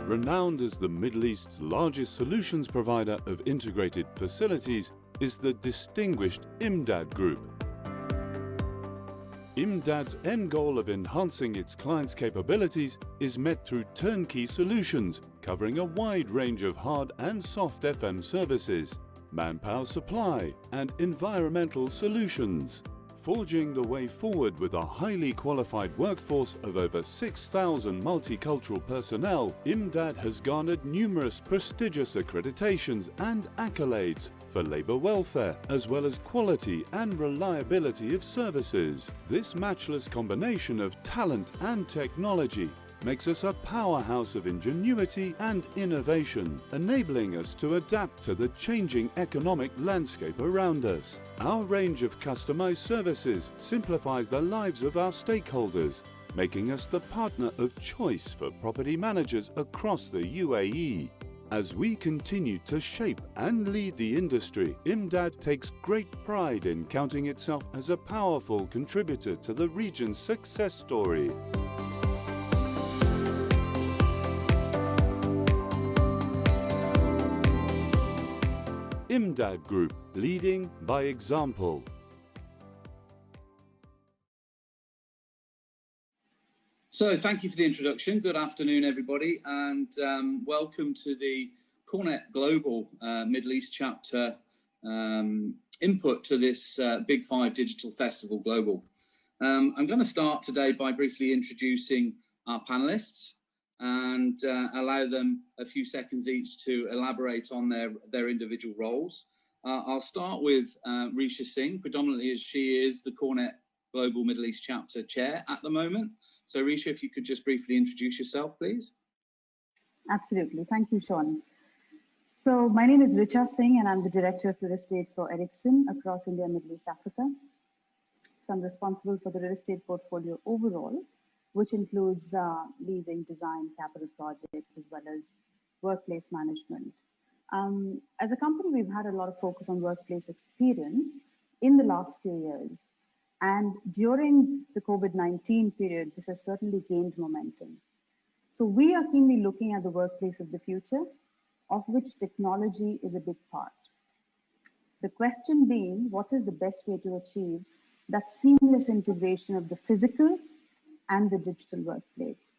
Renowned as the Middle East's largest solutions provider of integrated facilities is the distinguished Imdad Group. Imdad's end goal of enhancing its clients' capabilities is met through turnkey solutions covering a wide range of hard and soft FM services, manpower supply and environmental solutions. Forging the way forward with a highly qualified workforce of over 6,000 multicultural personnel, Imdad has garnered numerous prestigious accreditations and accolades for labour welfare, as well as quality and reliability of services. This matchless combination of talent and technology makes us a powerhouse of ingenuity and innovation, enabling us to adapt to the changing economic landscape around us. Our range of customized services simplifies the lives of our stakeholders, making us the partner of choice for property managers across the UAE. As we continue to shape and lead the industry, Imdad takes great pride in counting itself as a powerful contributor to the region's success story. Imdad Group, leading by example. So thank you for the introduction. Good afternoon, everybody, and welcome to the CoreNet Global Middle East Chapter input to this Big Five Digital Festival Global. I'm going to start today by briefly introducing our panelists and allow them a few seconds each to elaborate on their individual roles. I'll start with Richa Singh, predominantly as she is the CoreNet Global Middle East Chapter Chair at the moment. So Richa, if you could just briefly introduce yourself, please. Absolutely. Thank you, Sean. So my name is Richa Singh and I'm the Director of Real Estate for Ericsson across India, Middle East, Africa. So I'm responsible for the real estate portfolio overall, which includes leasing, design, capital projects, as well as workplace management. As a company, we've had a lot of focus on workplace experience in the last few years. And during the COVID-19 period, this has certainly gained momentum. So we are keenly looking at the workplace of the future, of which technology is a big part. The question being, what is the best way to achieve that seamless integration of the physical and the digital workplace?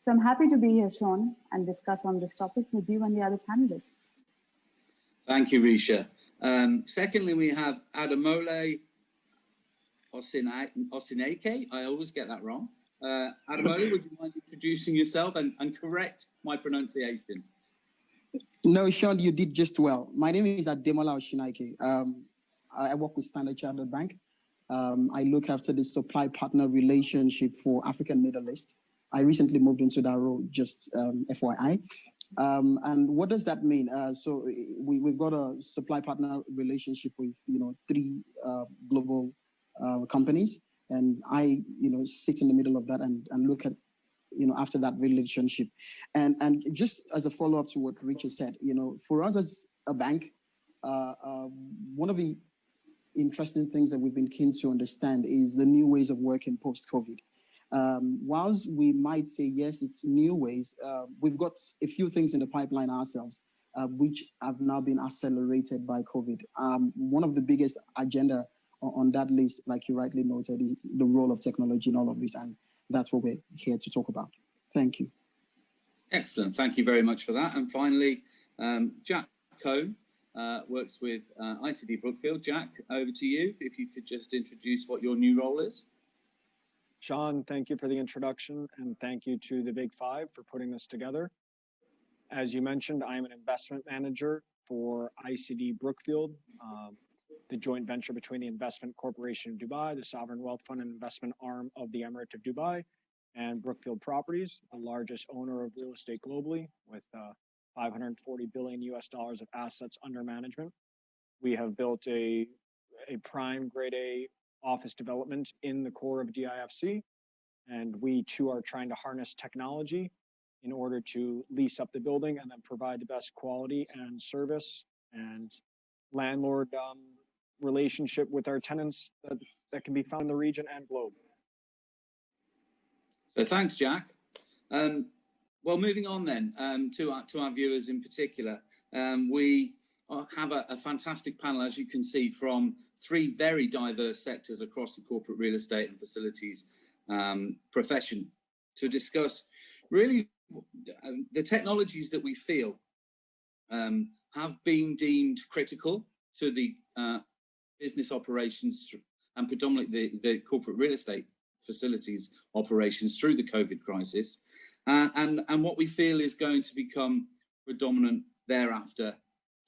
So I'm happy to be here, Sean, and discuss on this topic with you and the other panelists. Thank you, Richa. Secondly, we have Ademola Osinaike. I always get that wrong. Ademola, would you mind introducing yourself and correct my pronunciation? No, Sean, you did just well. My name is Ademola Osinaike. I work with Standard Chartered Bank. I look after the supply partner relationship for African Middle East. I recently moved into that role, just FYI. And what does that mean? So we've got a supply partner relationship with 3 global companies, and I sit in the middle of that and look at after that relationship. And just as a follow-up to what Richa said, for us as a bank, one of the interesting things that we've been keen to understand is the new ways of working post-COVID. Whilst we might say, yes, it's new ways, we've got a few things in the pipeline ourselves, which have now been accelerated by COVID. One of the biggest agenda on that list, like you rightly noted, is the role of technology in all of this, and that's what we're here to talk about. Thank you. Excellent. Thank you very much for that. And finally, Jack Cohn works with ICD Brookfield. Jack, over to you. If you could just introduce what your new role is. Sean, thank you for the introduction, and thank you to the Big Five for putting this together. As you mentioned, I'm an investment manager for ICD Brookfield, the joint venture between the Investment Corporation of Dubai, the sovereign wealth fund and investment arm of the Emirate of Dubai, and Brookfield Properties, the largest owner of real estate globally, with $540 billion of assets under management. We have built a prime grade A office development in the core of DIFC, and we too are trying to harness technology in order to lease up the building and then provide the best quality and service and landlord relationship with our tenants that can be found in the region and globe. So thanks, Jack. Well, moving on then to our viewers in particular, we have a fantastic panel, as you can see, from three very diverse sectors across the corporate real estate and facilities profession to discuss really the technologies that we feel have been deemed critical to the business operations and predominantly the corporate real estate facilities operations through the COVID crisis, and what we feel is going to become predominant thereafter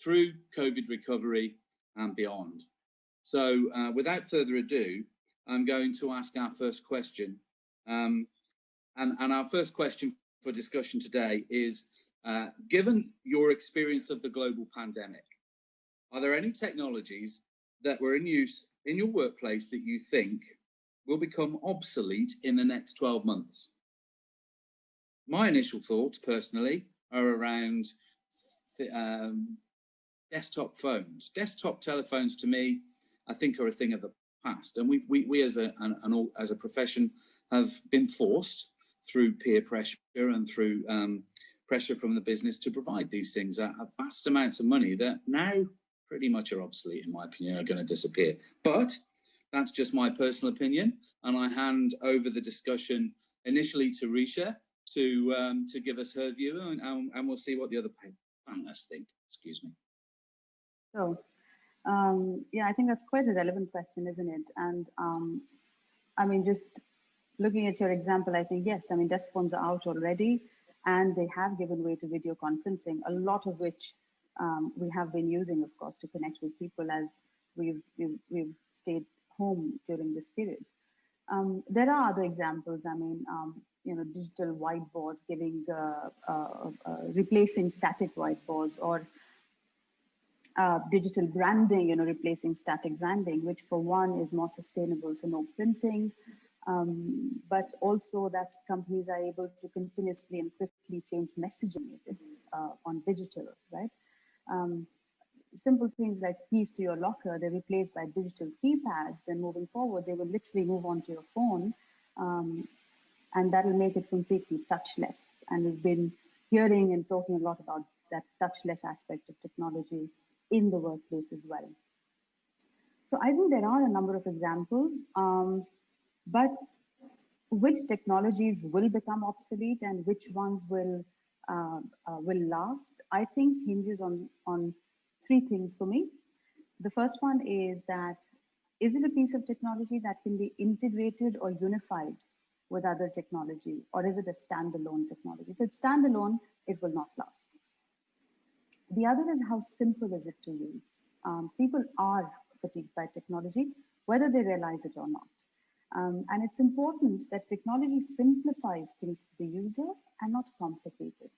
through COVID recovery and beyond. So without further ado, I'm going to ask our first question. And our first question for discussion today is, given your experience of the global pandemic, are there any technologies that were in use in your workplace that you think will become obsolete in the next 12 months? My initial thoughts, personally, are around desktop phones. Desktop telephones, to me, I think are a thing of the past. And we as a profession have been forced through peer pressure and through pressure from the business to provide these things at vast amounts of money that now pretty much are obsolete, in my opinion, are going to disappear. But that's just my personal opinion. And I hand over the discussion initially to Richa to give us her view, and we'll see what the other panelists think. Excuse me. So, yeah, I think that's quite a relevant question, isn't it? And I mean, just looking at your example, I think, yes, I mean, desk phones are out already, and they have given way to video conferencing, a lot of which we have been using, of course, to connect with people as we've stayed home during this period. There are other examples. I mean, you know, digital whiteboards giving, replacing static whiteboards, or digital branding, you know, replacing static branding, which for one is more sustainable, so no printing, but also that companies are able to continuously and quickly change messaging if it's on digital, right? Simple things like keys to your locker, they're replaced by digital keypads, and moving forward, they will literally move onto your phone, and that will make it completely touchless. And we've been hearing and talking a lot about that touchless aspect of technology in the workplace as well. So I think there are a number of examples, but which technologies will become obsolete and which ones will last, I think hinges on three things for me. The first one is that, is it a piece of technology that can be integrated or unified with other technology, or is it a standalone technology? If it's standalone, it will not last. The other is, how simple is it to use? People are fatigued by technology, whether they realize it or not. And it's important that technology simplifies things for the user and not complicate it.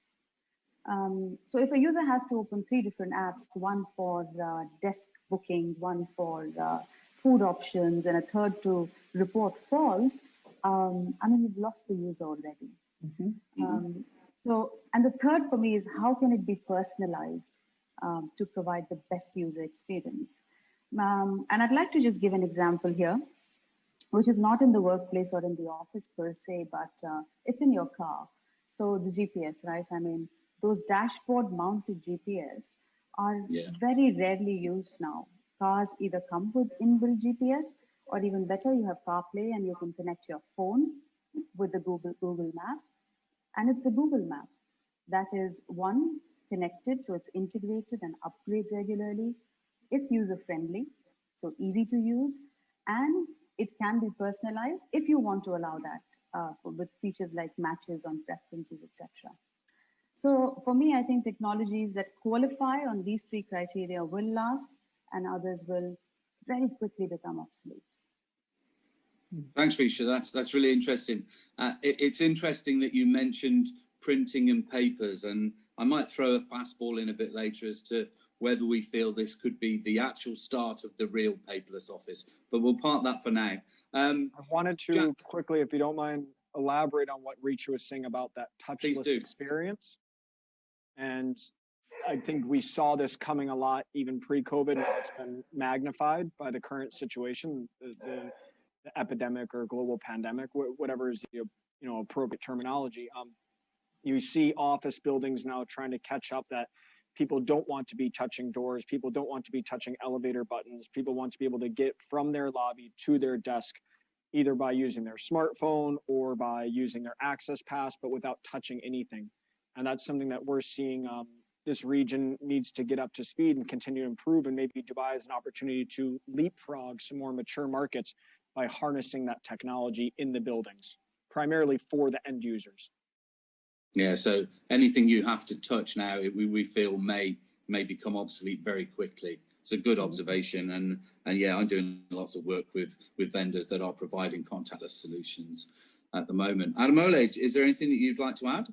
So if a user has to open 3 different apps, one for desk booking, one for food options, and a third to report falls, I mean, you've lost the user already. So, and the third for me is, how can it be personalized to provide the best user experience? And I'd like to just give an example here, which is not in the workplace or in the office per se, but it's in your car. So the GPS, right? I mean, those dashboard mounted GPS are very rarely used now. Cars either come with inbuilt GPS, or even better, you have CarPlay and you can connect your phone with the Google Map. And it's the Google Map that is, one, connected, so it's integrated and upgrades regularly. It's user-friendly, so easy to use, and it can be personalized if you want to allow that with features like matches on preferences, etc. So for me, I think technologies that qualify on these 3 criteria will last, and others will very quickly become obsolete. Thanks, Richa. That's really interesting. It's interesting that you mentioned printing and papers, and I might throw a fastball in a bit later as to whether we feel this could be the actual start of the real paperless office, but we'll park that for now. I wanted to quickly, if you don't mind, elaborate on what Richa was saying about that touchless experience. And I think we saw this coming a lot even pre-COVID. Now it's been magnified by the current situation, the epidemic or global pandemic, whatever is the appropriate terminology. You see office buildings now trying to catch up that people don't want to be touching doors. People don't want to be touching elevator buttons. People want to be able to get from their lobby to their desk, either by using their smartphone or by using their access pass, but without touching anything. And that's something that we're seeing this region needs to get up to speed and continue to improve. And maybe Dubai is an opportunity to leapfrog some more mature markets by harnessing that technology in the buildings, primarily for the end users. Yeah, so anything you have to touch now, we feel may become obsolete very quickly. It's a good observation, and yeah, I'm doing lots of work with vendors that are providing contactless solutions at the moment. Ademola, is there anything that you'd like to add?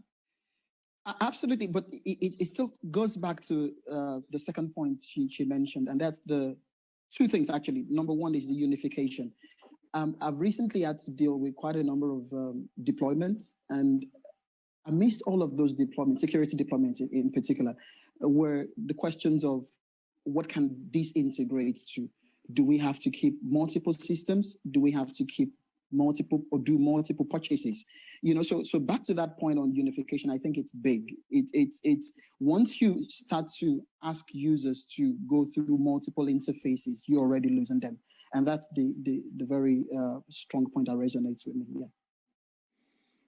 Absolutely, but it still goes back to the second point she mentioned, and that's the two things actually. Number one is the unification. I've recently had to deal with quite a number of deployments, and amidst all of those deployments, security deployments in particular, were the questions of what can this integrate to? Do we have to keep multiple systems? Do we have to keep multiple or do multiple purchases? You know, so back to that point on unification, I think it's big. It's once you start to ask users to go through multiple interfaces, you're already losing them. And that's the very strong point that resonates with me. Yeah.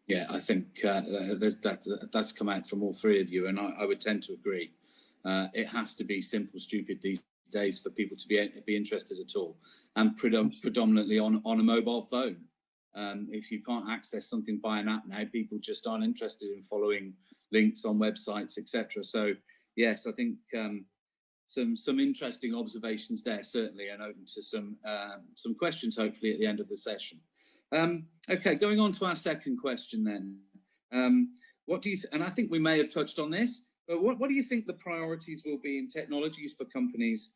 Yeah, I think that's come out from all three of you, and I would tend to agree. It has to be simple, stupid these days for people to be interested at all, and predominantly on a mobile phone. If you can't access something by an app now, people just aren't interested in following links on websites, etc. So yes, I think some interesting observations there certainly, and open to some questions hopefully at the end of the session. Okay, going on to our second question then. What do you and I think we may have touched on this, but what do you think the priorities will be in technologies for companies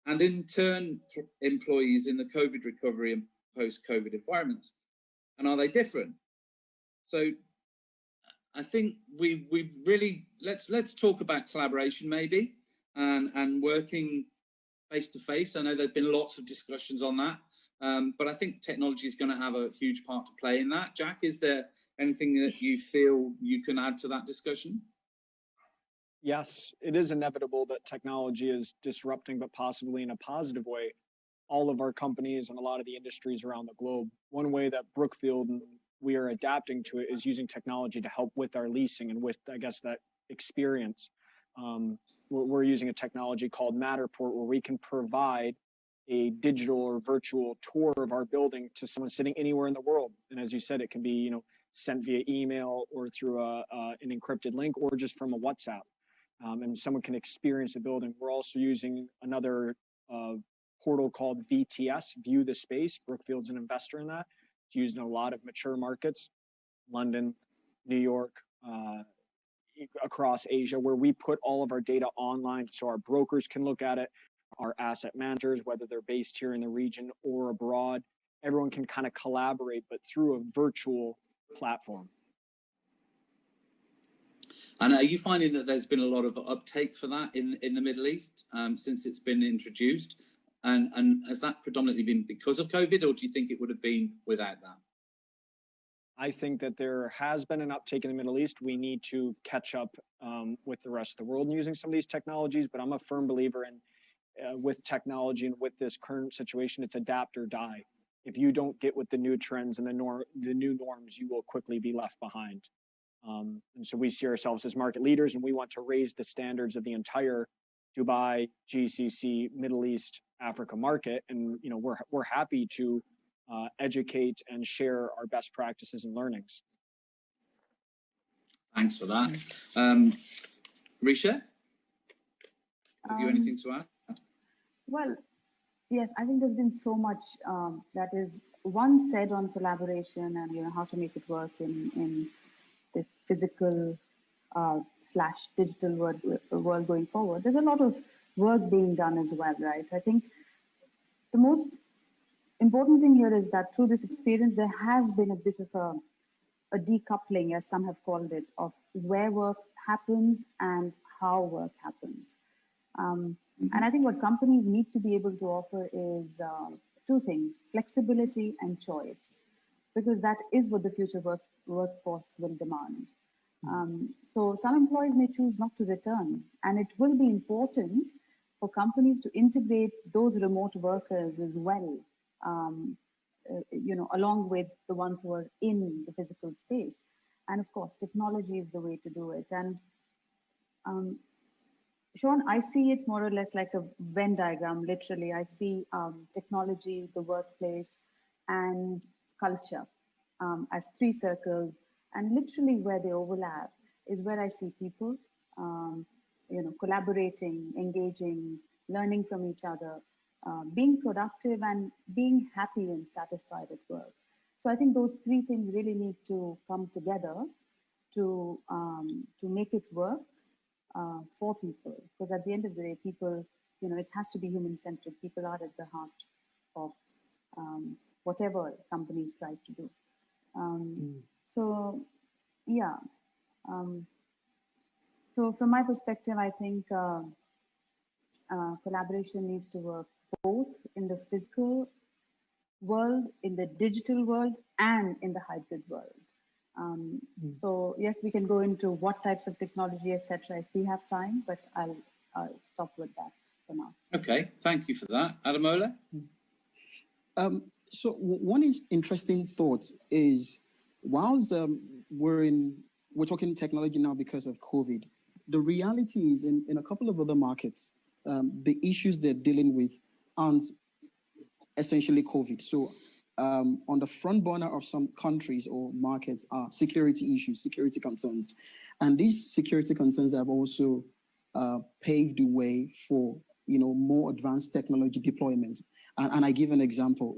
and in turn employees in the COVID recovery and post-COVID environments? And are they different? So I think we really, let's talk about collaboration maybe and working face-to-face. I know there's been lots of discussions on that. But I think technology is going to have a huge part to play in that. Jack, is there anything that you feel you can add to that discussion? Yes, it is inevitable that technology is disrupting, but possibly in a positive way, all of our companies and a lot of the industries around the globe. One way that Brookfield and we are adapting to it is using technology to help with our leasing and with, I guess, that experience. We're using a technology called Matterport, where we can provide a digital or virtual tour of our building to someone sitting anywhere in the world. And as you said, it can be, you know, sent via email or through an encrypted link or just from a WhatsApp. And someone can experience the building. We're also using another portal called VTS, View the Space. Brookfield's an investor in that. It's used in a lot of mature markets, London, New York, across Asia, where we put all of our data online so our brokers can look at it, our asset managers, whether they're based here in the region or abroad, everyone can kind of collaborate, but through a virtual platform. And are you finding that there's been a lot of uptake for that in the Middle East since it's been introduced? And has that predominantly been because of COVID, or do you think it would have been without that? I think that there has been an uptake in the Middle East. We need to catch up with the rest of the world in using some of these technologies, but I'm a firm believer in with technology and with this current situation, it's adapt or die. If you don't get with the new trends and the new norms, you will quickly be left behind. And so we see ourselves as market leaders, and we want to raise the standards of the entire Dubai, GCC, Middle East, Africa market. And you know, we're happy to educate and share our best practices and learnings. Thanks for that. Richa, have you anything to add? Well, yes, I think there's been so much that is one said on collaboration and, you know, how to make it work in this physical / digital world going forward. There's a lot of work being done as well, right? I think the most important thing here is that through this experience, there has been a bit of a decoupling, as some have called it, of where work happens and how work happens. And I think what companies need to be able to offer is two things: flexibility and choice, because that is what the future workforce will demand. So some employees may choose not to return, and it will be important for companies to integrate those remote workers as well, along with the ones who are in the physical space. And of course, technology is the way to do it. And Sean, I see it more or less like a Venn diagram, literally. I see technology, the workplace, and culture as three circles. And literally where they overlap is where I see people, collaborating, engaging, learning from each other, being productive and being happy and satisfied at work. So I think those three things really need to come together to make it work for people. Because at the end of the day, people, it has to be human-centric. People are at the heart of whatever companies try to do. So, yeah. So from my perspective, I think collaboration needs to work both in the physical world, in the digital world, and in the hybrid world. So yes, we can go into what types of technology, etc., if we have time, but I'll stop with that for now. Okay, thank you for that. Ademola? So one interesting thought is, whilst we're talking technology now because of COVID, the reality is in a couple of other markets, the issues they're dealing with aren't essentially COVID. So on the front burner of some countries or markets are security issues, security concerns. And these security concerns have also paved the way for more advanced technology deployment. And I give an example.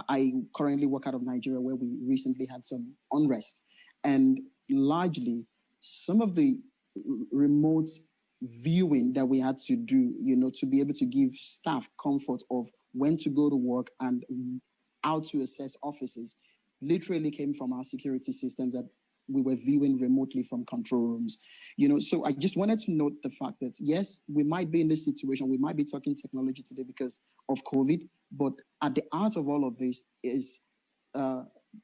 I currently work out of Nigeria, where we recently had some unrest, and largely some of the remote viewing that we had to do, to be able to give staff comfort of when to go to work and how to assess offices, literally came from our security systems that we were viewing remotely from control rooms. So I just wanted to note the fact that, yes, we might be in this situation, we might be talking technology today because of COVID, but at the heart of all of this is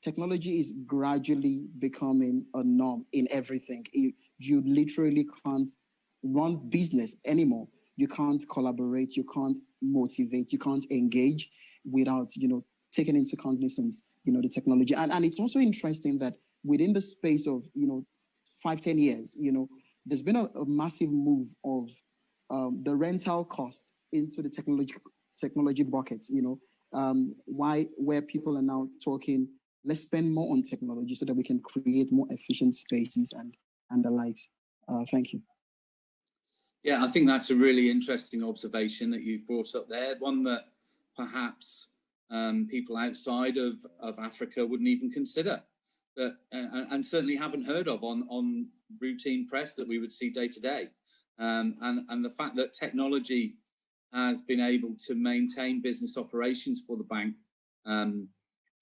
technology is gradually becoming a norm in everything. You literally can't run business anymore. You can't collaborate, you can't motivate, you can't engage without, taking into cognizance, the technology. And it's also interesting that within the space of, 5-10 years, there's been a massive move of the rental cost into the technology buckets, where people are now talking, let's spend more on technology so that we can create more efficient spaces and the likes. Thank you. Yeah, I think that's a really interesting observation that you've brought up there, one that perhaps people outside of Africa wouldn't even consider, and certainly haven't heard of on routine press that we would see day to day. And the fact that technology has been able to maintain business operations for the bank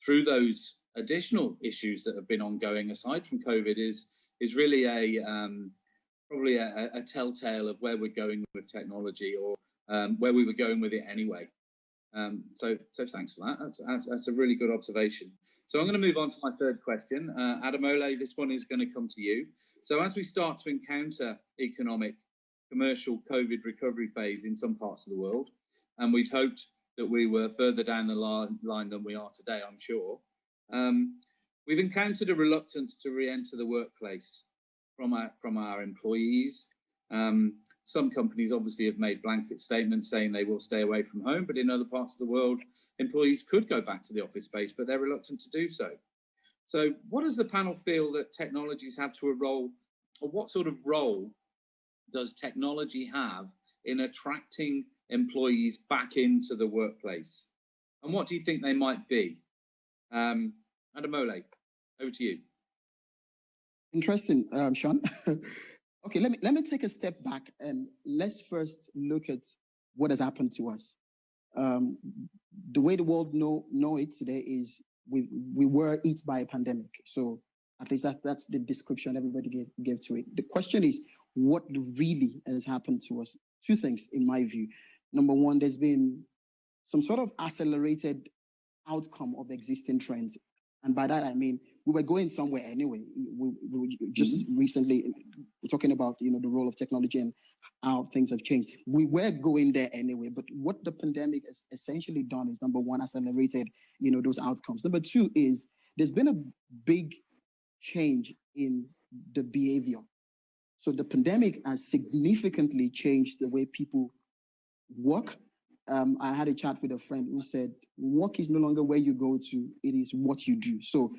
through those additional issues that have been ongoing aside from COVID is really probably a telltale of where we're going with technology, or where we were going with it anyway. So thanks for that. That's a really good observation. So I'm going to move on to my third question. Ademola, this one is going to come to you. So as we start to encounter economic, commercial COVID recovery phase in some parts of the world, and we'd hoped that we were further down the line than we are today, I'm sure, we've encountered a reluctance to re-enter the workplace from our employees. Some companies obviously have made blanket statements saying they will stay away from home, but in other parts of the world, employees could go back to the office space, but they're reluctant to do so. So what does the panel feel that technologies have to a role, or what sort of role does technology have in attracting employees back into the workplace? And what do you think they might be? Ademola, over to you. Interesting, Sean. Okay, let me take a step back and let's first look at what has happened to us. The way the world know it today is we were hit by a pandemic. So at least that's the description everybody gave to it. The question is, what really has happened to us? Two things, in my view. Number one, there's been some sort of accelerated outcome of existing trends. And by that, I mean, we were going somewhere anyway. We just recently we're talking about, you know, the role of technology and how things have changed. We were going there anyway, but what the pandemic has essentially done is, number one, accelerated, you know, those outcomes. Number two is there's been a big change in the behavior. So the pandemic has significantly changed the way people work. I had a chat with a friend who said, work is no longer where you go to, it is what you do. So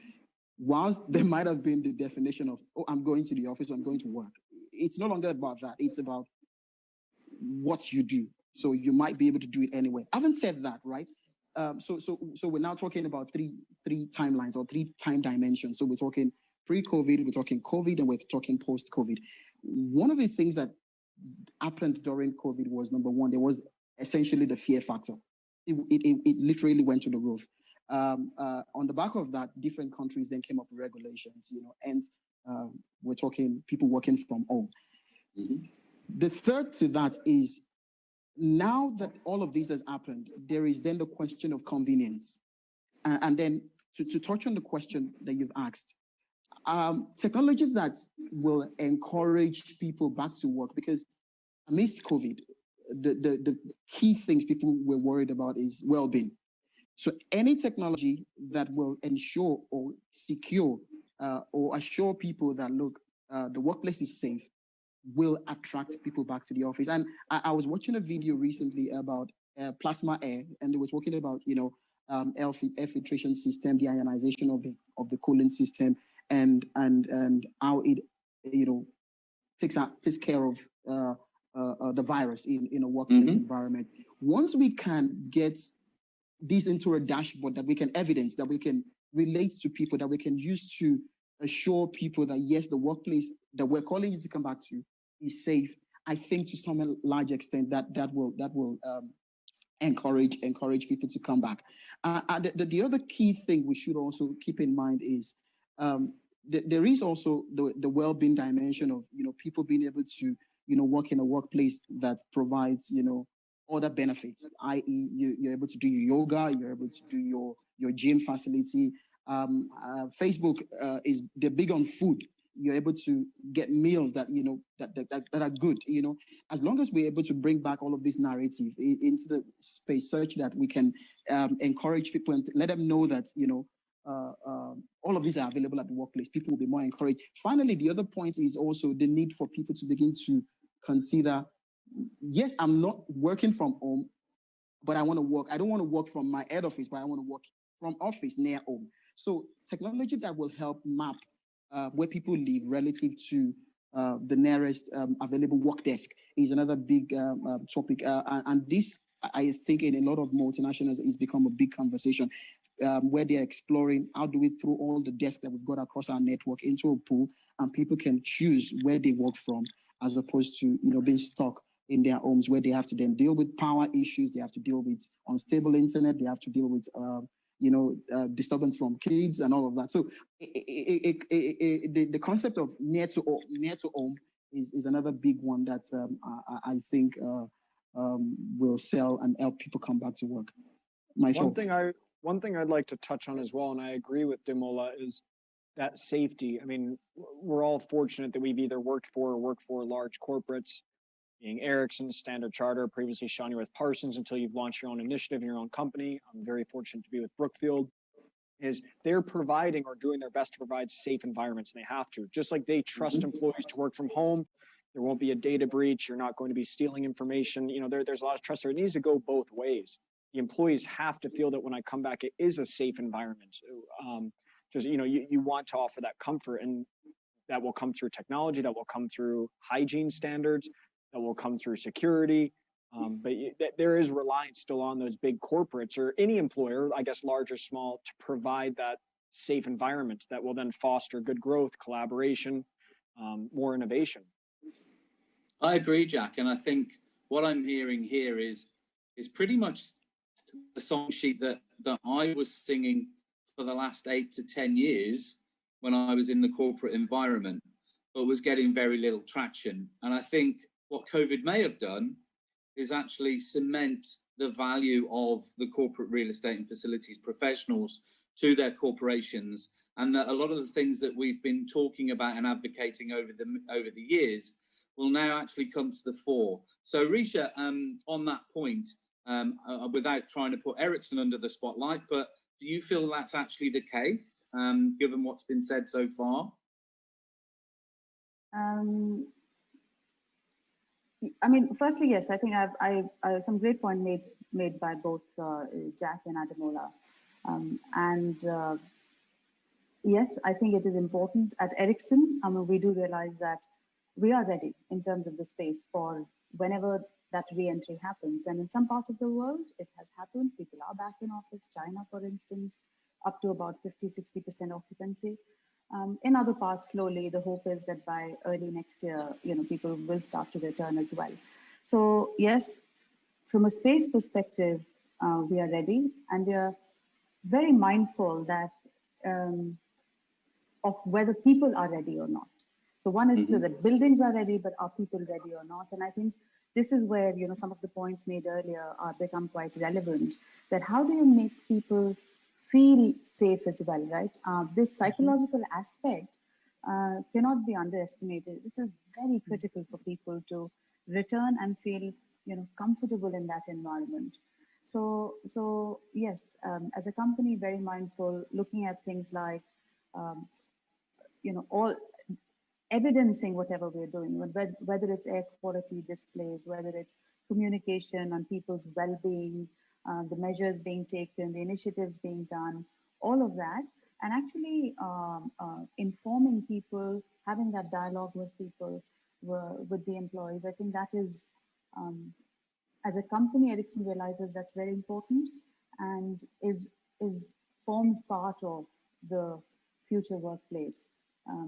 whilst there might have been the definition of, oh, I'm going to the office, I'm going to work, it's no longer about that. It's about what you do. So you might be able to do it anyway. Having said that, right? So we're now talking about three timelines or three time dimensions. So we're talking pre-COVID, we're talking COVID, and we're talking post-COVID. One of the things that happened during COVID was, number one, there was essentially the fear factor. It literally went to the roof. On the back of that, different countries then came up with regulations, you know, and we're talking people working from home. The third to that is, now that all of this has happened, there is then the question of convenience. And then to touch on the question that you've asked, technology that will encourage people back to work, because amidst COVID, the key things people were worried about is well-being. So any technology that will ensure or secure or assure people that, look, the workplace is safe, will attract people back to the office. And I was watching a video recently about plasma air, and they were talking about, you know, air filtration system, the ionization of the cooling system, and how it, you know, takes care of the virus in a workplace environment. Once we can get this into a dashboard that we can evidence, that we can relate to people, that we can use to assure people that, yes, the workplace that we're calling you to come back to is safe, I think to some large extent that will encourage people to come back. The other key thing we should also keep in mind is there is also the well-being dimension of, you know, people being able to, you know, work in a workplace that provides, you know, other benefits, i.e. you're able to do your yoga, you're able to do your gym facility. Facebook they're big on food. You're able to get meals that, you know, that are good, you know, as long as we're able to bring back all of this narrative into the space such that we can encourage people and let them know that, you know, all of these are available at the workplace, people will be more encouraged. Finally, the other point is also the need for people to begin to consider, yes, I'm not working from home, but I want to work. I don't want to work from my head office, but I want to work from office near home. So technology that will help map where people live relative to the nearest available work desk is another big topic. And this, I think, in a lot of multinationals, has become a big conversation where they're exploring how do we throw all the desks that we've got across our network into a pool, and people can choose where they work from, as opposed to, you know, being stuck in their homes where they have to then deal with power issues, they have to deal with unstable internet, they have to deal with disturbance from kids and all of that. So the concept of near to home is another big one that I think will sell and help people come back to work. One thing I'd like to touch on as well, and I agree with Ademola, is that safety. I mean, we're all fortunate that we've either worked for large corporates, being Ericsson, Standard Charter, previously Sean, you're with Parsons until you've launched your own initiative in your own company. I'm very fortunate to be with Brookfield. Is they're providing or doing their best to provide safe environments, and they have to. Just like they trust employees to work from home, there won't be a data breach, you're not going to be stealing information. You know, there's a lot of trust there. It needs to go both ways. The employees have to feel that when I come back, it is a safe environment. Just, you know, you want to offer that comfort, and that will come through technology, that will come through hygiene standards, that will come through security. But there is reliance still on those big corporates or any employer, I guess large or small, to provide that safe environment that will then foster good growth, collaboration, more innovation. I agree, Jack. And I think what I'm hearing here is pretty much the song sheet that I was singing for the last 8 to 10 years when I was in the corporate environment, but was getting very little traction. And I think what COVID may have done is actually cement the value of the corporate real estate and facilities professionals to their corporations and that a lot of the things that we've been talking about and advocating over the years will now actually come to the fore. So Richa, on that point, without trying to put Ericsson under the spotlight, but do you feel that's actually the case, given what's been said so far? I mean, firstly, yes, I think I some great point made by both Jack and Ademola. Yes, I think it is important at Ericsson. We do realize that we are ready in terms of the space for whenever that re-entry happens. And in some parts of the world, it has happened. People are back in office. China, for instance, up to about 50–60% occupancy. In other parts, slowly, the hope is that by early next year, people will start to return as well. So yes, from a space perspective, we are ready, and we are very mindful that of whether people are ready or not. So one is to the buildings are ready, but are people ready or not? And I think this is where some of the points made earlier are become quite relevant. That how do you make people feel safe as well, right? This psychological aspect cannot be underestimated. This is very critical for people to return and feel comfortable in that environment. So yes, as a company, very mindful, looking at things like all evidencing whatever we're doing, whether it's air quality displays, whether it's communication on people's well-being, the measures being taken, the initiatives being done, all of that, and actually informing people, having that dialogue with people, with the employees. I think that is, as a company, Ericsson realizes that's very important and forms part of the future workplace,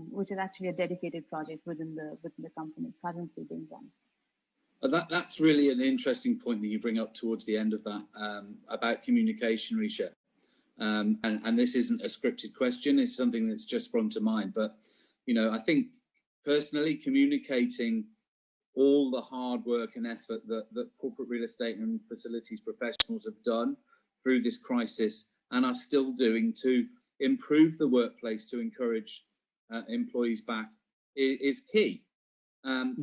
which is actually a dedicated project within the company currently being run. That's really an interesting point that you bring up towards the end of that, about communication, Richa. And this isn't a scripted question, it's something that's just sprung to mind. But, I think personally communicating all the hard work and effort that corporate real estate and facilities professionals have done through this crisis and are still doing to improve the workplace, to encourage employees back is key.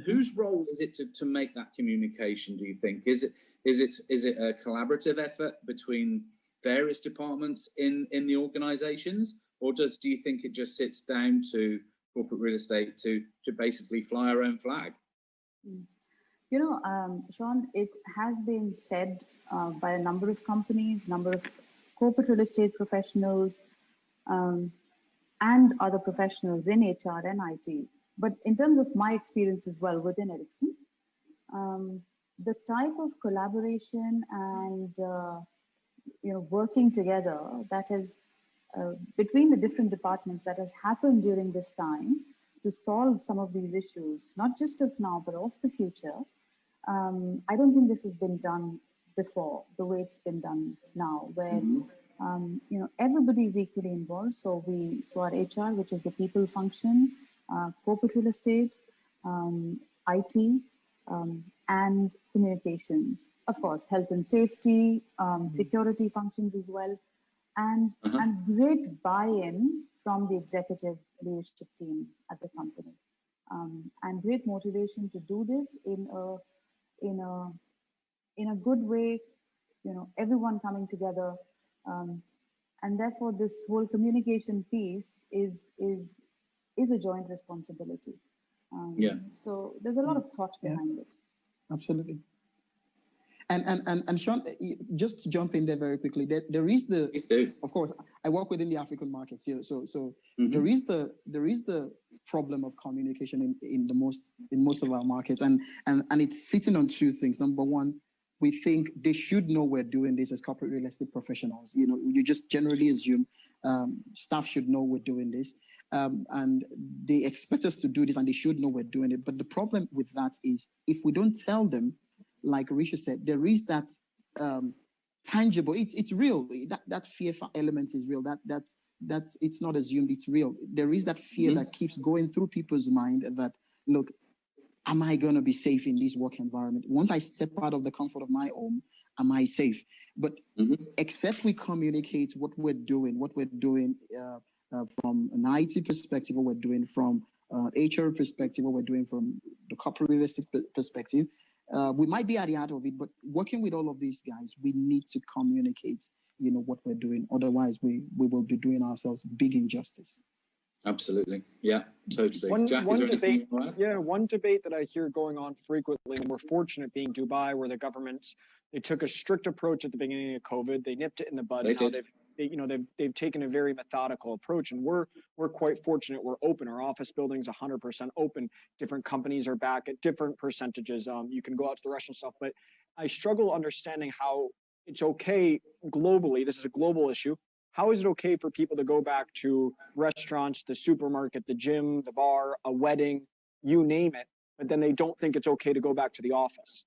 Whose role is it to make that communication, do you think? Is it a collaborative effort between various departments in the organizations, or do you think it just sits down to corporate real estate to basically fly our own flag? Sean, it has been said by a number of companies, number of corporate real estate professionals, and other professionals in HR and IT. But in terms of my experience as well within Ericsson, the type of collaboration and working together that is between the different departments that has happened during this time to solve some of these issues, not just of now, but of the future. I don't think this has been done before, the way it's been done now, where everybody is equally involved. So our HR, which is the people function, corporate real estate, IT, and communications, of course, health and safety, security functions as well, and great buy-in from the executive leadership team at the company, and great motivation to do this in a good way. Everyone coming together, and therefore this whole communication piece is a joint responsibility. So there's a lot of thought behind it. Absolutely. And Sean, just to jump in there very quickly, there is of course, I work within the African markets here, so there is the problem of communication in most of our markets, and it's sitting on two things. Number one, we think they should know we're doing this as corporate real estate professionals. You just generally assume staff should know we're doing this, and they expect us to do this, and they should know we're doing it. But the problem with that is if we don't tell them, like Richa said, there is that tangible. It's real. That fear element is real. That's it's not assumed. It's real. There is that fear that keeps going through people's mind that, look, am I going to be safe in this work environment? Once I step out of the comfort of my home, am I safe? But except we communicate what we're doing from an IT perspective, what we're doing from HR perspective, what we're doing from the corporate realistic perspective. We might be at the heart of it, but working with all of these guys, we need to communicate, what we're doing. Otherwise, we will be doing ourselves big injustice. Absolutely. Yeah, totally. One debate that I hear going on frequently, and we're fortunate being Dubai, where the government, they took a strict approach at the beginning of COVID. They nipped it in the bud. They've taken a very methodical approach, and we're quite fortunate. We're open. Our office building's 100% open. Different companies are back at different percentages. You can go out to the restaurant stuff, but I struggle understanding how it's okay globally. This is a global issue. How is it okay for people to go back to restaurants, the supermarket, the gym, the bar, a wedding, you name it, but then they don't think it's okay to go back to the office?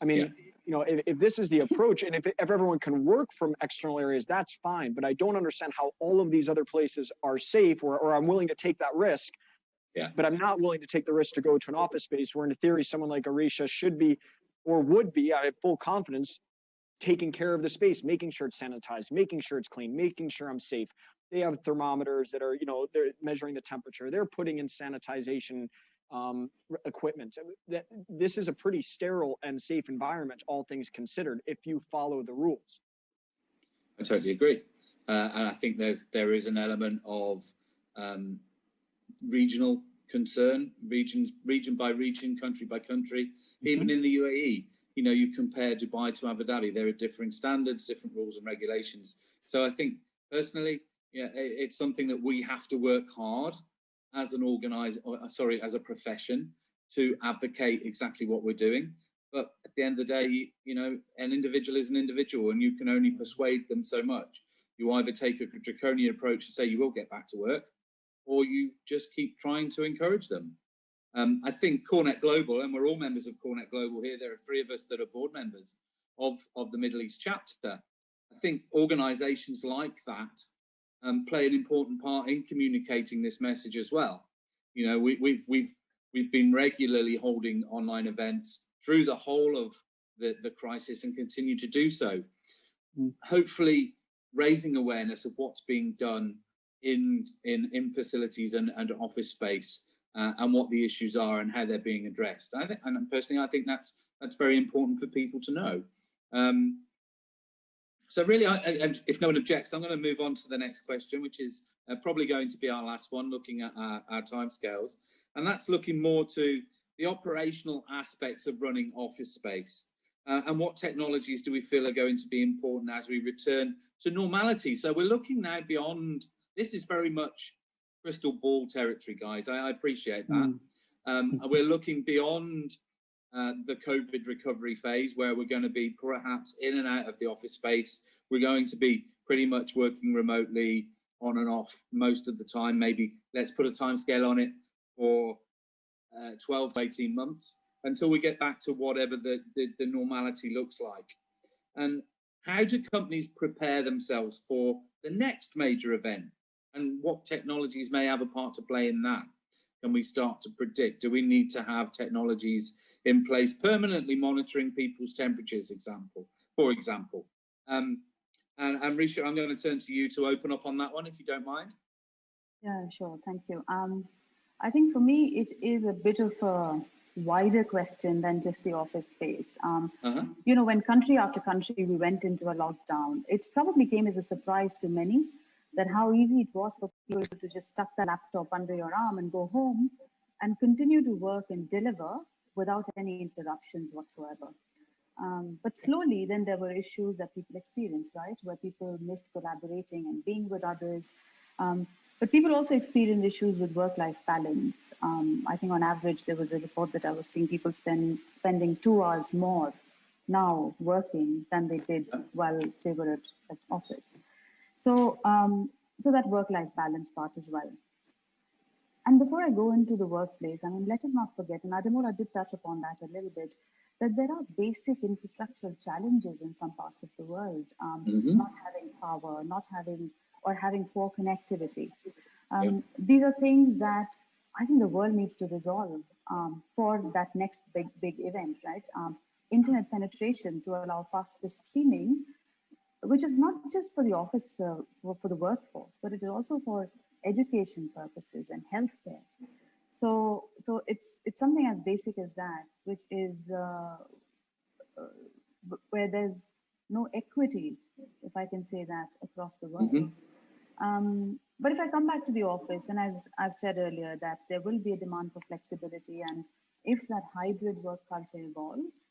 I mean, if this is the approach, and if everyone can work from external areas, that's fine. But I don't understand how all of these other places are safe, or I'm willing to take that risk. Yeah. But I'm not willing to take the risk to go to an office space where, in theory, someone like Richa should be, or would be, I have full confidence, taking care of the space, making sure it's sanitized, making sure it's clean, making sure I'm safe. They have thermometers that are, they're measuring the temperature. They're putting in sanitization equipment. This is a pretty sterile and safe environment, all things considered, if you follow the rules. I totally agree. And I think there is an element of regional concern, region by region, country by country, even in the UAE. You compare Dubai to Abu Dhabi, there are different standards, different rules and regulations. So I think personally, it's something that we have to work hard as as a profession to advocate exactly what we're doing. But at the end of the day, an individual is an individual, and you can only persuade them so much. You either take a draconian approach and say you will get back to work, or you just keep trying to encourage them. I think CoreNet Global, and we're all members of CoreNet Global here, there are 3 of us that are board members of the Middle East chapter. I think organizations like that play an important part in communicating this message as well. We've been regularly holding online events through the whole of the crisis and continue to do so. Hopefully raising awareness of what's being done in facilities and office space, and what the issues are and how they're being addressed. I think that's very important for people to know. So really, if no one objects, I'm going to move on to the next question, which is probably going to be our last one, looking at our timescales, and that's looking more to the operational aspects of running office space, and what technologies do we feel are going to be important as we return to normality. So we're looking now beyond. This is very much crystal ball territory, guys. I appreciate that. We're looking beyond the COVID recovery phase, where we're going to be perhaps in and out of the office space. We're going to be pretty much working remotely on and off most of the time. Maybe let's put a time scale on it for 12 to 18 months until we get back to whatever the normality looks like. And how do companies prepare themselves for the next major event? And what technologies may have a part to play in that? Can we start to predict? Do we need to have technologies in place permanently monitoring people's temperatures, for example? And Richa, I'm going to turn to you to open up on that one, if you don't mind. Yeah, sure. Thank you. I think for me, it is a bit of a wider question than just the office space. When country after country we went into a lockdown, it probably came as a surprise to many that how easy it was for people to just tuck the laptop under your arm and go home and continue to work and deliver without any interruptions whatsoever. But slowly, then there were issues that people experienced, right? Where people missed collaborating and being with others. But people also experienced issues with work-life balance. I think on average, there was a report that I was seeing people spending 2 hours more now working than they did while they were at office. So that work-life balance part as well. And before I go into the workplace, let us not forget, and Ademola did touch upon that a little bit, that there are basic infrastructural challenges in some parts of the world, not having power, having poor connectivity. These are things that I think the world needs to resolve for that next big event, right? Internet penetration to allow faster streaming, which is not just for the office, for the workforce, but it is also for education purposes and healthcare. So it's something as basic as that, which is where there's no equity, if I can say that, across the world. But if I come back to the office, and as I've said earlier, that there will be a demand for flexibility, and if that hybrid work culture evolves,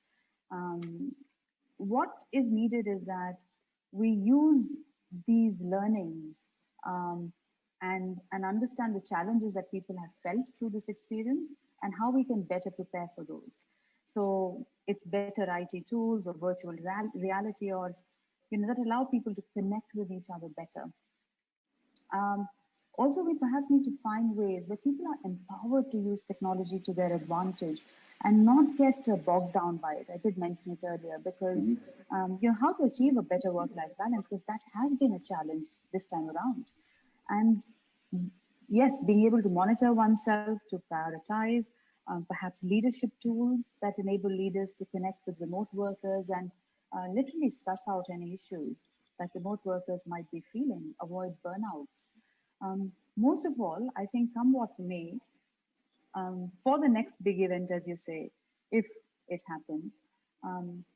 what is needed is that we use these learnings and understand the challenges that people have felt through this experience and how we can better prepare for those. So it's better IT tools or virtual reality, or that allow people to connect with each other better. Also, we perhaps need to find ways where people are empowered to use technology to their advantage and not get bogged down by it. I did mention it earlier because, how to achieve a better work-life balance, because that has been a challenge this time around. And yes, being able to monitor oneself, to prioritize, perhaps leadership tools that enable leaders to connect with remote workers and literally suss out any issues that remote workers might be feeling, avoid burnouts. Most of all, I think come what may, for the next big event, as you say, if it happens,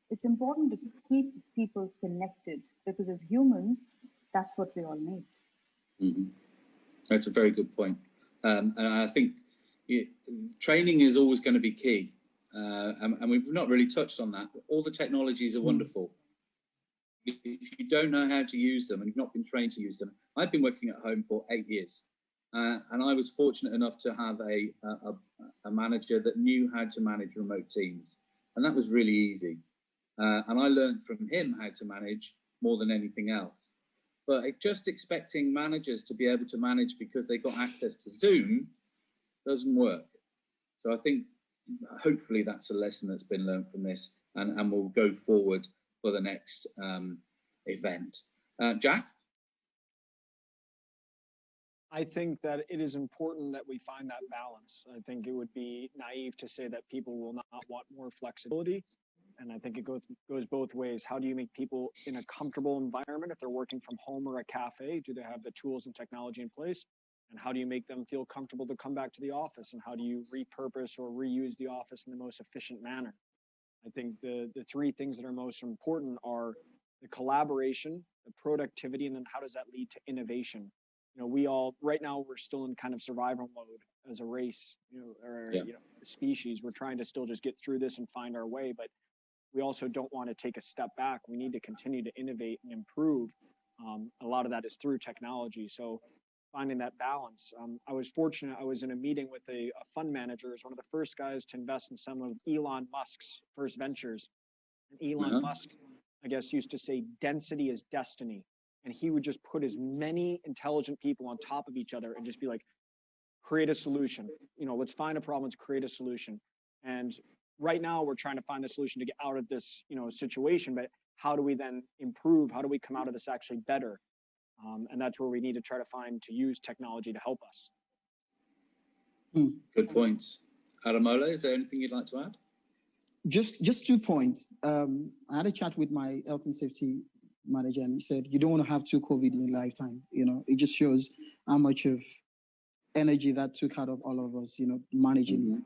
it's important to keep people connected, because as humans, that's what we all need. That's a very good point. And I think training is always going to be key. And we've not really touched on that. All the technologies are wonderful. If you don't know how to use them and you've not been trained to use them, I've been working at home for 8 years. And I was fortunate enough to have a manager that knew how to manage remote teams. And that was really easy. And I learned from him how to manage more than anything else. But just expecting managers to be able to manage because they got access to Zoom doesn't work. So I think hopefully that's a lesson that's been learned from this, and we'll go forward for the next event. Jack? I think that it is important that we find that balance. I think it would be naive to say that people will not want more flexibility. And I think it goes both ways. How do you make people in a comfortable environment if they're working from home or a cafe? Do they have the tools and technology in place? And how do you make them feel comfortable to come back to the office? And how do you repurpose or reuse the office in the most efficient manner? I think the three things that are most important are the collaboration, the productivity, and then how does that lead to innovation? We all, right now, we're still in kind of survival mode as a race, a species. We're trying to still just get through this and find our way, but we also don't want to take a step back. We need to continue to innovate and improve. A lot of that is through technology. So finding that balance. I was fortunate. I was in a meeting with a fund manager, as one of the first guys to invest in some of Elon Musk's first ventures. And Elon Musk, I guess, used to say, density is destiny. And he would just put as many intelligent people on top of each other and just be like, create a solution. Let's find a problem, let's create a solution. And right now we're trying to find the solution to get out of this, situation, but how do we then improve? How do we come out of this actually better? And that's where we need to try to find to use technology to help us. Good points. Ademola, is there anything you'd like to add? Just 2 points. I had a chat with my health and safety manager, and he said, you don't want to have 2 COVID in a lifetime. It just shows how much of energy that took out of all of us, managing,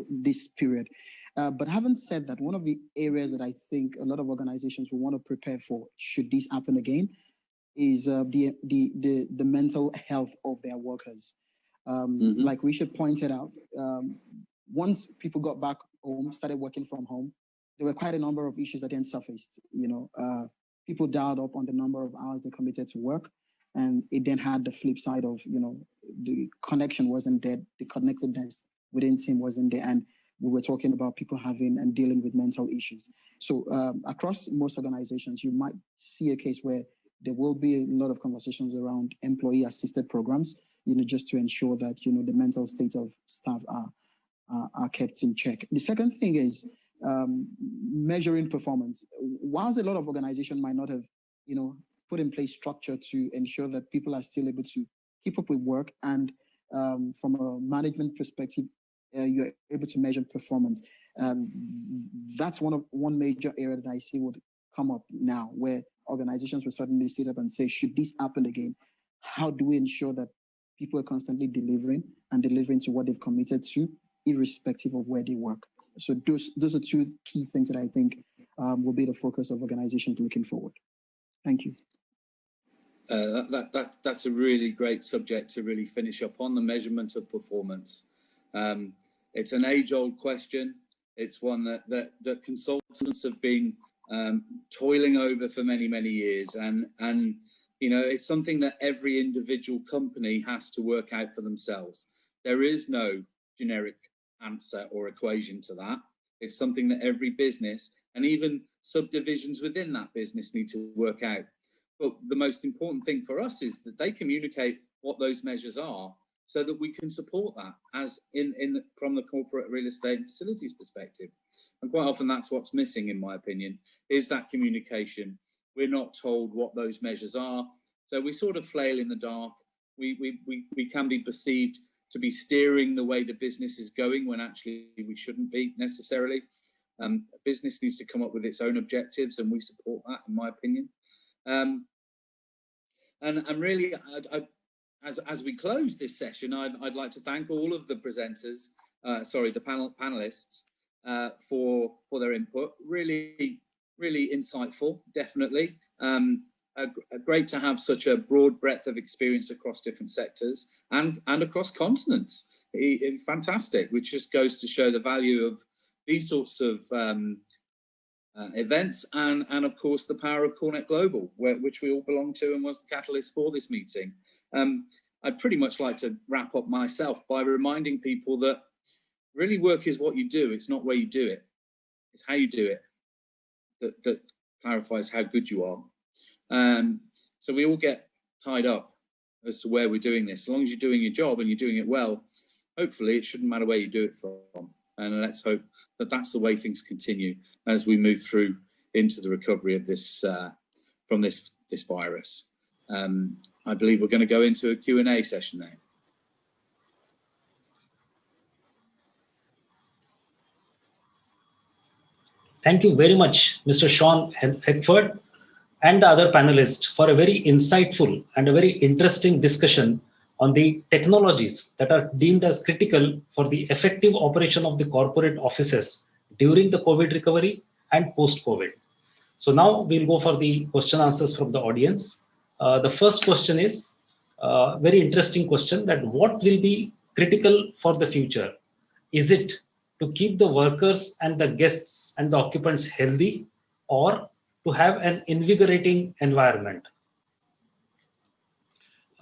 this period. But having said that, one of the areas that I think a lot of organizations will want to prepare for, should this happen again, is the mental health of their workers. Like Richa pointed out, once people got back home, started working from home, there were quite a number of issues that then surfaced. People dialed up on the number of hours they committed to work, and it then had the flip side of, the connection wasn't there, the connectedness within team wasn't there, and we were talking about people having and dealing with mental issues. So across most organizations, you might see a case where there will be a lot of conversations around employee-assisted programs, just to ensure that, the mental state of staff are kept in check. The second thing is measuring performance. Whilst a lot of organizations might not have, put in place structure to ensure that people are still able to keep up with work, and from a management perspective, you're able to measure performance. That's one major area that I see would come up now, where organizations will suddenly sit up and say, should this happen again? How do we ensure that people are constantly delivering to what they've committed to, irrespective of where they work. So those are two key things that I think will be the focus of organizations looking forward. Thank you. That's a really great subject to really finish up on, the measurement of performance. It's an age-old question. It's one that consultants have been toiling over for many, many years, and it's something that every individual company has to work out for themselves. There is no generic answer or equation to that. It's something that every business and even subdivisions within that business need to work out. But the most important thing for us is that they communicate what those measures are, so that we can support that as from the corporate real estate and facilities perspective. And quite often that's what's missing, in my opinion, is that communication. We're not told what those measures are, so we sort of flail in the dark. We can be perceived to be steering the way the business is going when actually we shouldn't be necessarily. A business needs to come up with its own objectives, and we support that, in my opinion. And really, as we close this session, I'd like to thank all of the presenters, the panelists, for their input. Really, really insightful, definitely. Great to have such a broad breadth of experience across different sectors and across continents. Fantastic, which just goes to show the value of these sorts of events and of course the power of CoreNet Global, which we all belong to and was the catalyst for this meeting. I'd pretty much like to wrap up myself by reminding people that really work is what you do. It's not where you do it. It's how you do it that clarifies how good you are. So we all get tied up as to where we're doing this. As long as you're doing your job and you're doing it well, hopefully it shouldn't matter where you do it from. And let's hope that that's the way things continue as we move through into the recovery of this from this virus. I believe we're going to go into a Q&A session now. Thank you very much, Mr. Sean Heckford and the other panelists for a very insightful and a very interesting discussion on the technologies that are deemed as critical for the effective operation of the corporate offices during the COVID recovery and post-COVID. So now we'll go for the question answers from the audience. The first question is a very interesting question, that what will be critical for the future? Is it to keep the workers and the guests and the occupants healthy, or to have an invigorating environment?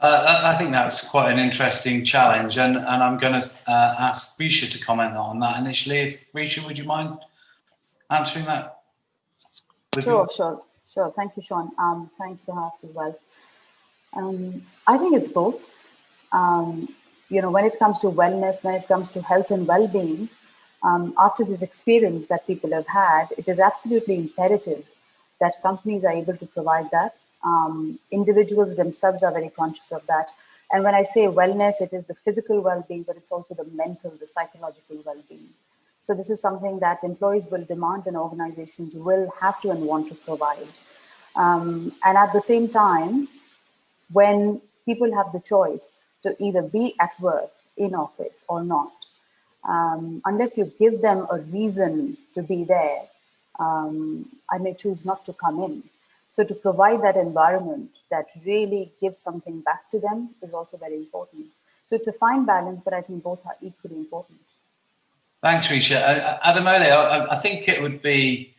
I think that's quite an interesting challenge, and I'm going to ask Richa to comment on that initially. If Richa, would you mind answering that? Sure. Thank you, Sean. Thanks, Suhas, as well. I think it's both. When it comes to wellness, when it comes to health and well-being, after this experience that people have had, it is absolutely imperative that companies are able to provide that. Individuals themselves are very conscious of that. And when I say wellness, it is the physical well-being, but it's also the mental, the psychological well-being. So this is something that employees will demand and organizations will have to and want to provide. And at the same time, when people have the choice to either be at work, in office or not, unless you give them a reason to be there, I may choose not to come in. So to provide that environment that really gives something back to them is also very important. So it's a fine balance, but I think both are equally important. Thanks, Richa. Ademola, I think it would be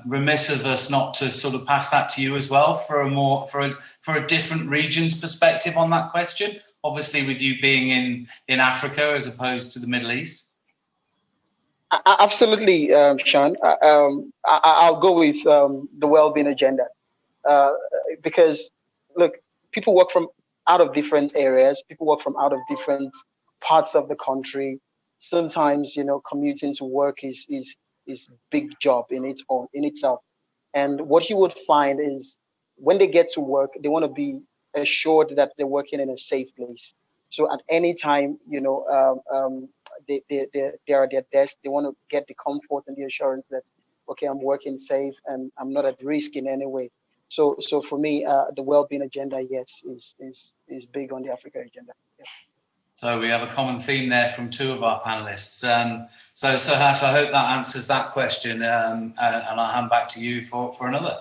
remiss of us not to sort of pass that to you as well for a different region's perspective on that question. Obviously, with you being in Africa as opposed to the Middle East. Absolutely, Sean. I'll go with the well-being agenda because, look, people work from out of different areas. People work from out of different parts of the country. Sometimes, commuting to work is big job in itself. And what you would find is when they get to work, they want to be assured that they're working in a safe place. So at any time, they are at their desk. They want to get the comfort and the assurance that, okay, I'm working safe and I'm not at risk in any way. So for me, the well-being agenda, yes, is big on the Africa agenda. So we have a common theme there from two of our panelists. So Has, I hope that answers that question, and I'll hand back to you for another.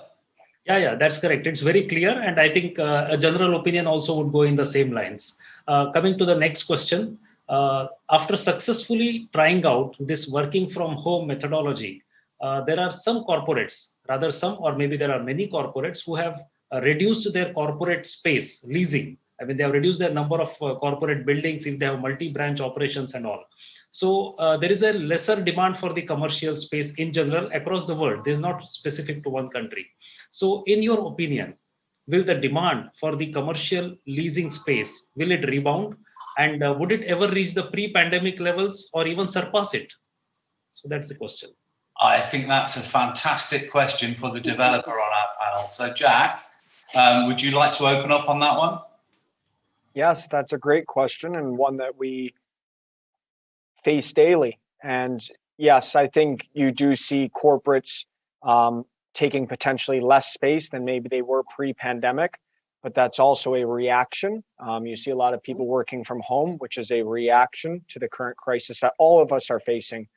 Yeah, that's correct. It's very clear, and I think a general opinion also would go in the same lines. Coming to the next question, after successfully trying out this working from home methodology, there are some corporates, rather some, or maybe there are many corporates who have reduced their corporate space leasing. I mean, they have reduced their number of corporate buildings if they have multi-branch operations and all. So there is a lesser demand for the commercial space in general across the world. This is not specific to one country. So in your opinion, will the demand for the commercial leasing space, will it rebound? And would it ever reach the pre-pandemic levels or even surpass it? So that's the question. I think that's a fantastic question for the developer on our panel. So Jack, would you like to open up on that one? Yes, that's a great question, and one that we face daily. And yes, I think you do see corporates taking potentially less space than maybe they were pre-pandemic, but that's also a reaction. You see a lot of people working from home, which is a reaction to the current crisis that all of us are facing.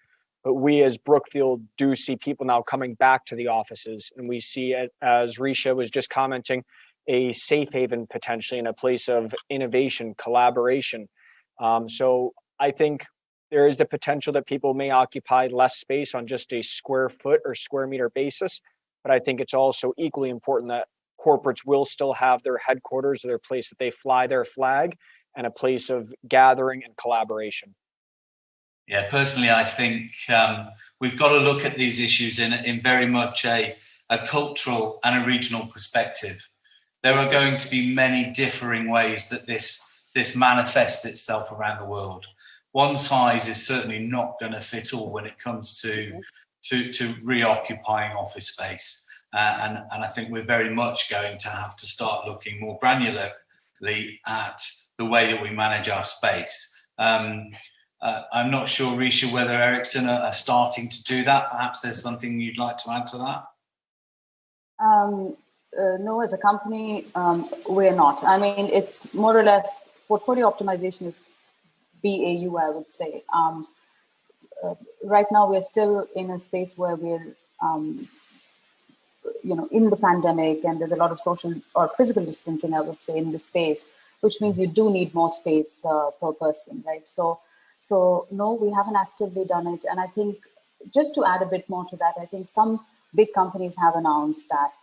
But we as Brookfield do see people now coming back to the offices, and we see it, as Richa was just commenting, a safe haven potentially in a place of innovation, collaboration. So I think there is the potential that people may occupy less space on just a square foot or square meter basis. But I think it's also equally important that corporates will still have their headquarters, their place that they fly their flag, and a place of gathering and collaboration. Yeah, personally, I think we've got to look at these issues in very much a cultural and a regional perspective. There are going to be many differing ways that this manifests itself around the world. One size is certainly not going to fit all when it comes to reoccupying office space. And I think we're very much going to have to start looking more granularly at the way that we manage our space. I'm not sure, Richa, whether Ericsson are starting to do that. Perhaps there's something you'd like to add to that? No, as a company, we're not. I mean, it's more or less portfolio optimization is BAU, I would say. Right now, we're still in a space where we're, in the pandemic, and there's a lot of social or physical distancing, I would say, in the space, which means you do need more space per person, right? So no, we haven't actively done it. And I think just to add a bit more to that, I think some big companies have announced that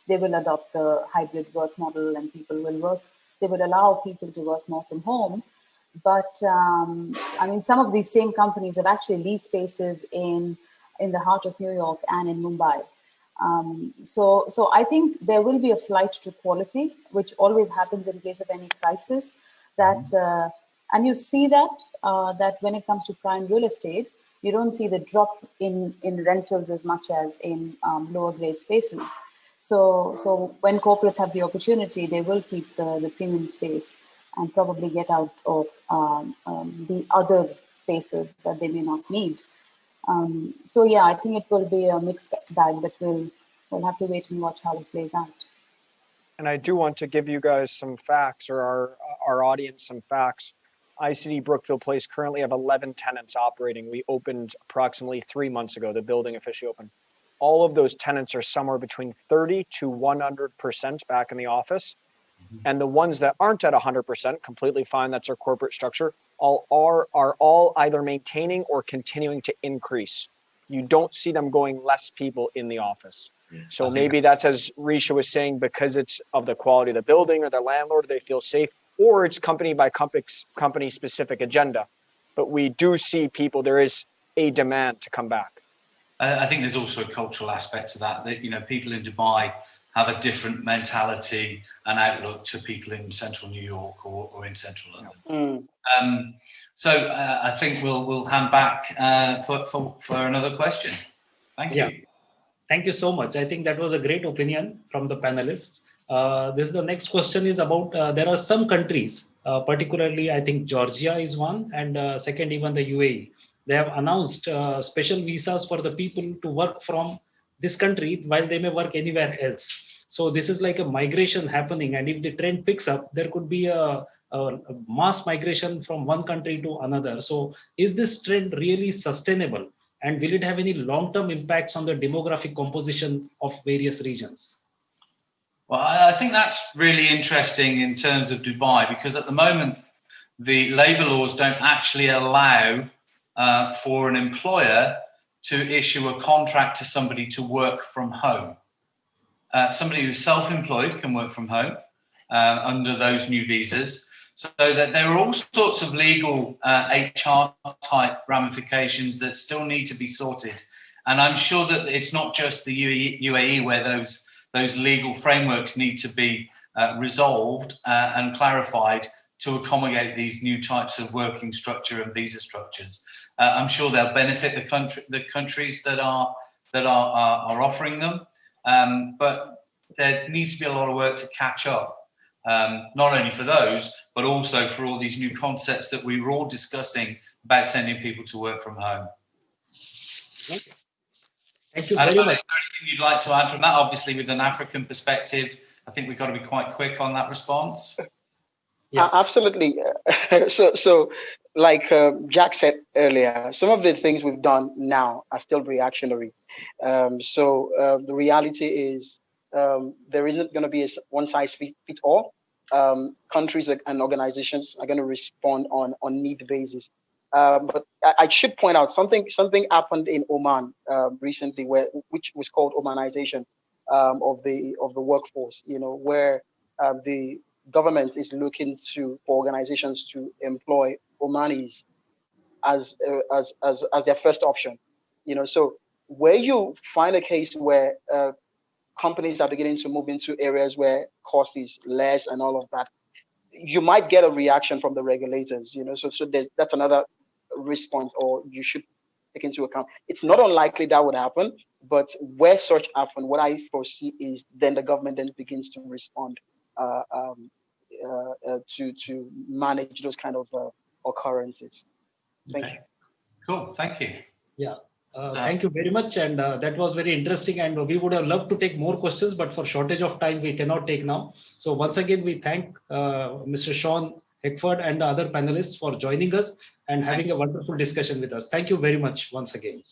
they will adopt the hybrid work model, and they will allow people to work more from home. But I mean, some of these same companies have actually leased spaces in the heart of New York and in Mumbai. So I think there will be a flight to quality, which always happens in case of any crisis. And you see that when it comes to prime real estate, you don't see the drop in rentals as much as in lower grade spaces. So when corporates have the opportunity, they will keep the premium space and probably get out of the other spaces that they may not need. So yeah, I think it will be a mixed bag, but we'll have to wait and watch how it plays out. And I do want to give you guys some facts, or our audience some facts. ICD Brookfield Place currently have 11 tenants operating. We opened approximately 3 months ago. The building officially opened. All of those tenants are somewhere between 30 to 100% back in the office. And the ones that aren't at 100%, completely fine, that's our corporate structure, are all either maintaining or continuing to increase. You don't see them going less people in the office. So maybe that's, as Richa was saying, because it's of the quality of the building or the landlord, they feel safe, or it's company by company specific agenda. But we do see people, there is a demand to come back. I think there's also a cultural aspect to that, people in Dubai have a different mentality and outlook to people in central New York or in central London. So I think we'll hand back for another question. Thank you. Thank you so much. I think that was a great opinion from the panelists. The next question is about, there are some countries, particularly I think Georgia is one, and second even the UAE. They have announced special visas for the people to work from this country while they may work anywhere else. So this is like a migration happening, and if the trend picks up, there could be a mass migration from one country to another. So is this trend really sustainable? And will it have any long-term impacts on the demographic composition of various regions? Well, I think that's really interesting in terms of Dubai, because at the moment, the labour laws don't actually allow for an employer to issue a contract to somebody to work from home. Somebody who's self-employed can work from home under those new visas. So that there are all sorts of legal HR type ramifications that still need to be sorted. And I'm sure that it's not just the UAE where those legal frameworks need to be resolved and clarified to accommodate these new types of working structure and visa structures. I'm sure they'll benefit the countries that are offering them, but there needs to be a lot of work to catch up. Not only for those, but also for all these new concepts that we were all discussing about sending people to work from home. Okay. Thank you very much. Is there anything you'd like to add from that? Obviously, with an African perspective, I think we've got to be quite quick on that response. Yeah. Absolutely. So like Jack said earlier, some of the things we've done now are still reactionary. The reality is there isn't going to be a one size fits all. Countries and organizations are going to respond on need basis. But I should point out something happened in Oman recently, which was called Omanization of the workforce. Where the government is looking for organizations to employ Omanis as their first option. So where you find a case where companies are beginning to move into areas where cost is less and all of that, you might get a reaction from the regulators. So that's another response, or you should take into account. It's not unlikely that would happen, but where such happen, what I foresee is then the government then begins to respond to manage those kind of occurrences. Thank you. Cool. Thank you. Yeah. Thank you very much. And that was very interesting. And we would have loved to take more questions, but for shortage of time, we cannot take now. So once again, we thank Mr. Sean Heckford and the other panelists for joining us and having a wonderful discussion with us. Thank you very much once again.